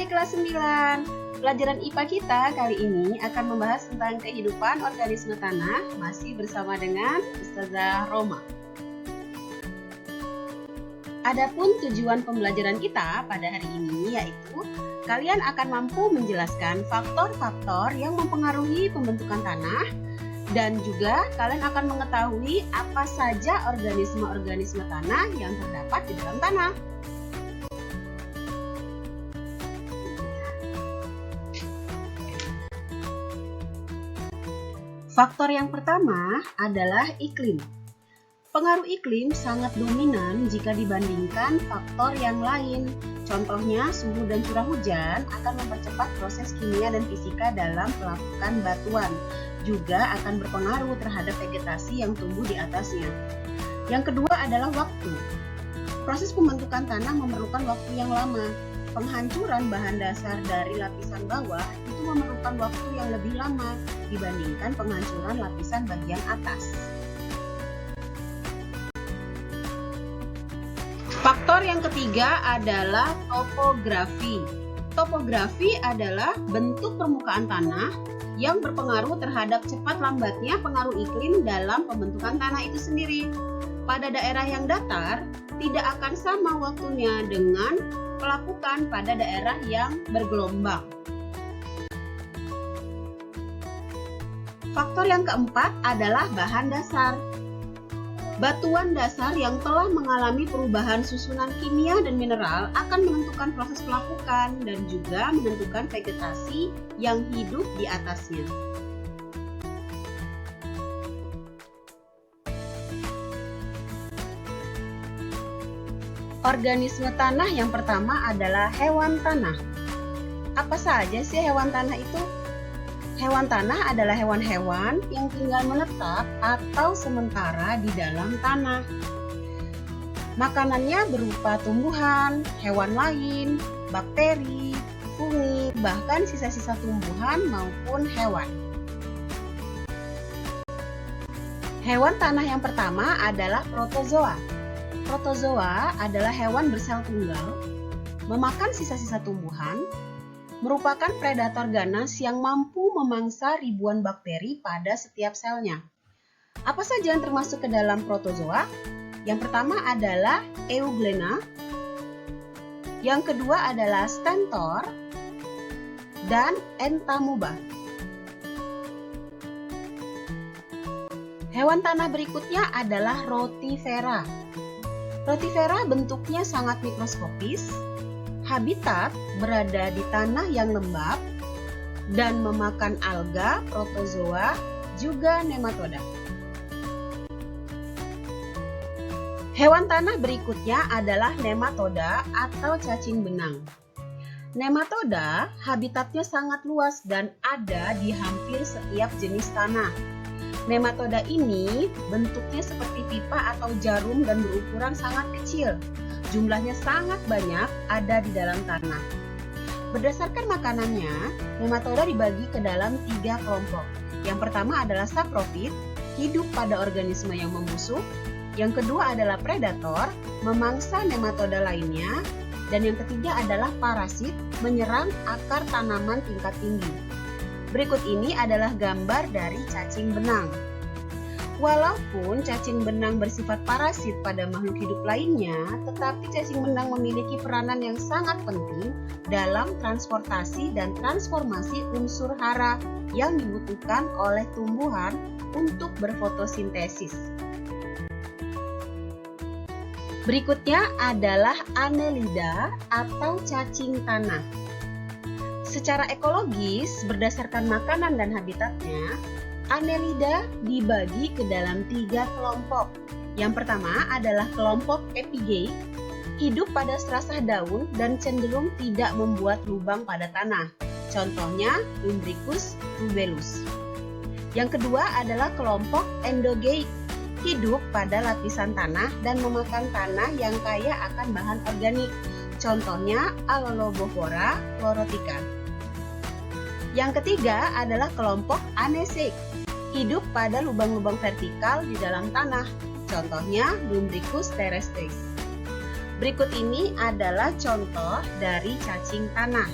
kelas 9. Pelajaran IPA kita kali ini akan membahas tentang kehidupan organisme tanah, masih bersama dengan Ustazah Roma. Adapun tujuan pembelajaran kita pada hari ini yaitu kalian akan mampu menjelaskan faktor-faktor yang mempengaruhi pembentukan tanah, dan juga kalian akan mengetahui apa saja organisme-organisme tanah yang terdapat di dalam tanah. Faktor yang pertama adalah iklim. Pengaruh iklim sangat dominan jika dibandingkan faktor yang lain. Contohnya, suhu dan curah hujan akan mempercepat proses kimia dan fisika dalam pelapukan batuan. Juga akan berpengaruh terhadap vegetasi yang tumbuh di atasnya. Yang kedua adalah waktu. Proses pembentukan tanah memerlukan waktu yang lama. Penghancuran bahan dasar dari lapisan bawah itu memerlukan waktu yang lebih lama dibandingkan penghancuran lapisan bagian atas. Faktor yang ketiga adalah topografi. Topografi adalah bentuk permukaan tanah yang berpengaruh terhadap cepat lambatnya pengaruh iklim dalam pembentukan tanah itu sendiri. Pada daerah yang datar, tidak akan sama waktunya dengan pelapukan pada daerah yang bergelombang. Faktor yang keempat adalah bahan dasar. Batuan dasar yang telah mengalami perubahan susunan kimia dan mineral akan menentukan proses pelapukan dan juga menentukan vegetasi yang hidup di atasnya. Organisme tanah yang pertama adalah hewan tanah. Apa saja sih hewan tanah itu? Hewan tanah adalah hewan-hewan yang tinggal menetap atau sementara di dalam tanah. Makanannya berupa tumbuhan, hewan lain, bakteri, fungi, bahkan sisa-sisa tumbuhan maupun hewan. Hewan tanah yang pertama adalah protozoa. Protozoa adalah hewan bersel tunggal, memakan sisa-sisa tumbuhan, merupakan predator ganas yang mampu memangsa ribuan bakteri pada setiap selnya. Apa saja yang termasuk ke dalam protozoa? Yang pertama adalah Euglena, yang kedua adalah Stentor, dan Entamuba. Hewan tanah berikutnya adalah Rotifera. Rotifera bentuknya sangat mikroskopis, habitat berada di tanah yang lembab, dan memakan alga, protozoa, juga nematoda. Hewan tanah berikutnya adalah nematoda atau cacing benang. Nematoda habitatnya sangat luas dan ada di hampir setiap jenis tanah. Nematoda ini bentuknya seperti pipa atau jarum dan berukuran sangat kecil. Jumlahnya sangat banyak ada di dalam tanah. Berdasarkan makanannya, nematoda dibagi ke dalam 3 kelompok. Yang pertama adalah saprofit, hidup pada organisme yang membusuk. Yang kedua adalah predator, memangsa nematoda lainnya. Dan yang ketiga adalah parasit, menyerang akar tanaman tingkat tinggi. Berikut ini adalah gambar dari cacing benang. Walaupun cacing benang bersifat parasit pada makhluk hidup lainnya, tetapi cacing benang memiliki peranan yang sangat penting dalam transportasi dan transformasi unsur hara yang dibutuhkan oleh tumbuhan untuk berfotosintesis. Berikutnya adalah Annelida atau cacing tanah. Secara ekologis, berdasarkan makanan dan habitatnya, Annelida dibagi ke dalam 3 kelompok. Yang pertama adalah kelompok epigei, hidup pada serasah daun dan cenderung tidak membuat lubang pada tanah. Contohnya Lumbricus rubellus. Yang kedua adalah kelompok endogei, hidup pada lapisan tanah dan memakan tanah yang kaya akan bahan organik. Contohnya Allelobovora chlorotica. Yang ketiga adalah kelompok anezik, hidup pada lubang-lubang vertikal di dalam tanah. Contohnya Lumbricus terrestris. Berikut ini adalah contoh dari cacing tanah.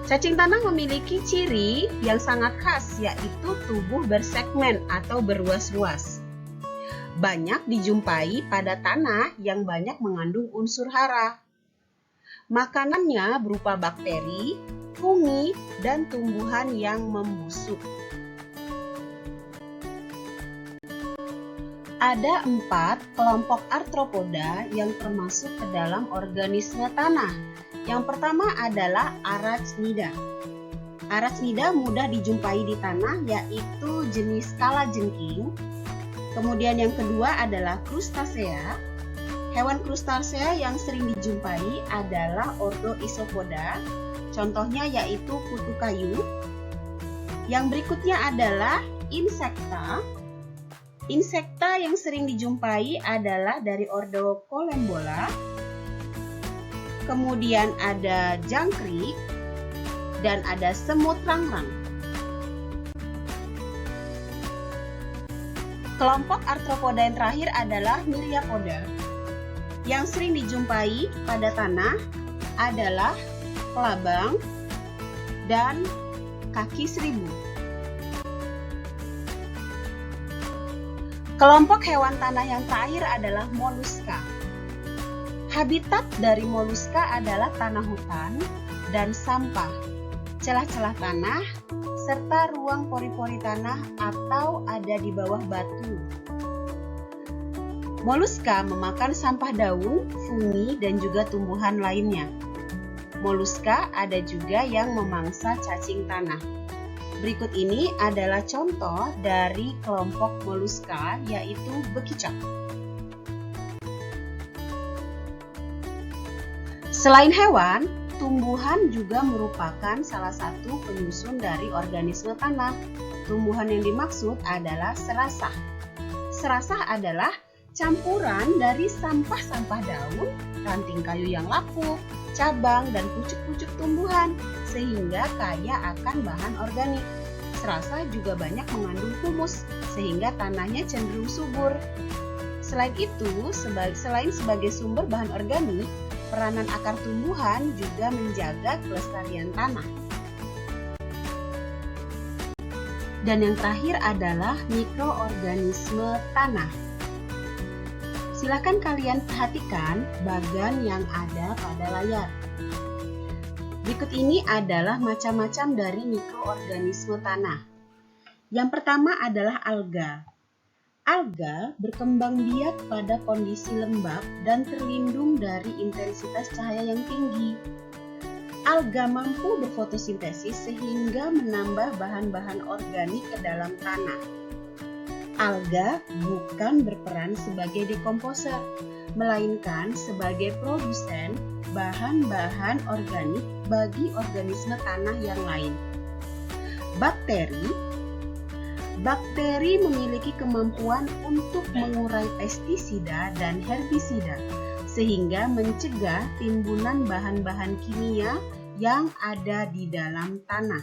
Cacing tanah memiliki ciri yang sangat khas, yaitu tubuh bersegmen atau berruas-ruas. Banyak dijumpai pada tanah yang banyak mengandung unsur hara. Makanannya berupa bakteri, fungi, dan tumbuhan yang membusuk. Ada 4 kelompok arthropoda yang termasuk ke dalam organisme tanah. Yang pertama adalah Arachnida. Arachnida mudah dijumpai di tanah, yaitu jenis kalajengking. Kemudian yang kedua adalah Crustacea. Hewan crustacea yang sering dijumpai adalah ordo Isopoda. Contohnya yaitu kutu kayu. Yang berikutnya adalah Insecta. Insekta yang sering dijumpai adalah dari ordo Collembola. Kemudian ada jangkrik dan ada semut rangrang. Kelompok arthropoda yang terakhir adalah Myriapoda. Yang sering dijumpai pada tanah adalah kelabang dan kaki seribu. Kelompok hewan tanah yang terakhir adalah moluska. Habitat dari moluska adalah tanah hutan dan sampah, celah-celah tanah, serta ruang pori-pori tanah atau ada di bawah batu. Moluska memakan sampah daun, fungi, dan juga tumbuhan lainnya. Moluska ada juga yang memangsa cacing tanah. Berikut ini adalah contoh dari kelompok moluska, yaitu bekicot. Selain hewan, tumbuhan juga merupakan salah satu penyusun dari organisme tanah. Tumbuhan yang dimaksud adalah serasah. Serasah adalah campuran dari sampah-sampah daun, ranting kayu yang lapuk, cabang, dan pucuk-pucuk tumbuhan, sehingga kaya akan bahan organik. Serasah juga banyak mengandung humus, sehingga tanahnya cenderung subur. Selain itu, selain sebagai sumber bahan organik, peranan akar tumbuhan juga menjaga kelestarian tanah. Dan yang terakhir adalah mikroorganisme tanah. Silakan kalian perhatikan bagan yang ada pada layar. Berikut ini adalah macam-macam dari mikroorganisme tanah. Yang pertama adalah alga. Alga berkembang biak pada kondisi lembab dan terlindung dari intensitas cahaya yang tinggi. Alga mampu berfotosintesis sehingga menambah bahan-bahan organik ke dalam tanah. Alga bukan berperan sebagai dekomposer, melainkan sebagai produsen bahan-bahan organik bagi organisme tanah yang lain. Bakteri memiliki kemampuan untuk mengurai pestisida dan herbisida, sehingga mencegah timbunan bahan-bahan kimia yang ada di dalam tanah.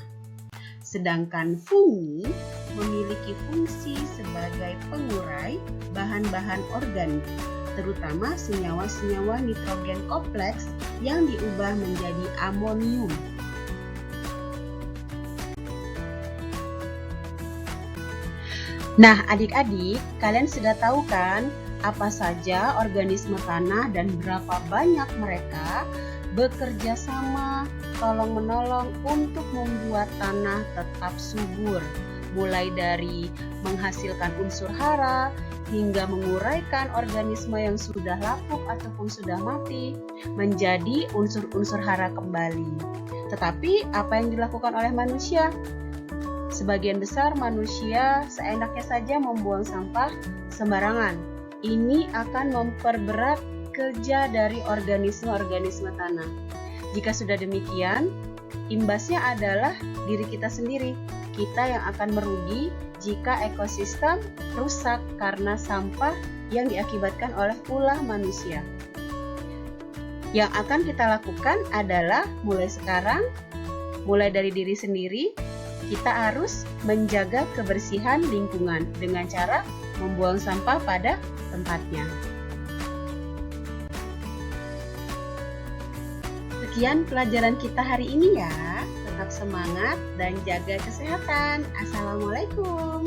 Sedangkan fungi memiliki fungsi sebagai pengurai bahan-bahan organik, terutama senyawa-senyawa nitrogen kompleks yang diubah menjadi amonium. Nah, adik-adik, kalian sudah tahu kan apa saja organisme tanah dan berapa banyak mereka bekerja sama tolong-menolong untuk membuat tanah tetap subur, mulai dari menghasilkan unsur hara hingga menguraikan organisme yang sudah lapuk ataupun sudah mati menjadi unsur-unsur hara kembali. Tetapi apa yang dilakukan oleh manusia? Sebagian besar manusia seenaknya saja membuang sampah sembarangan. Ini akan memperberat kerja dari organisme-organisme tanah. Jika sudah demikian, imbasnya adalah diri kita sendiri. Kita yang akan merugi jika ekosistem rusak karena sampah yang diakibatkan oleh ulah manusia. Yang akan kita lakukan adalah mulai sekarang, mulai dari diri sendiri, kita harus menjaga kebersihan lingkungan dengan cara membuang sampah pada tempatnya. Sekian pelajaran kita hari ini ya. Tetap tetap semangat dan jaga kesehatan. Assalamualaikum.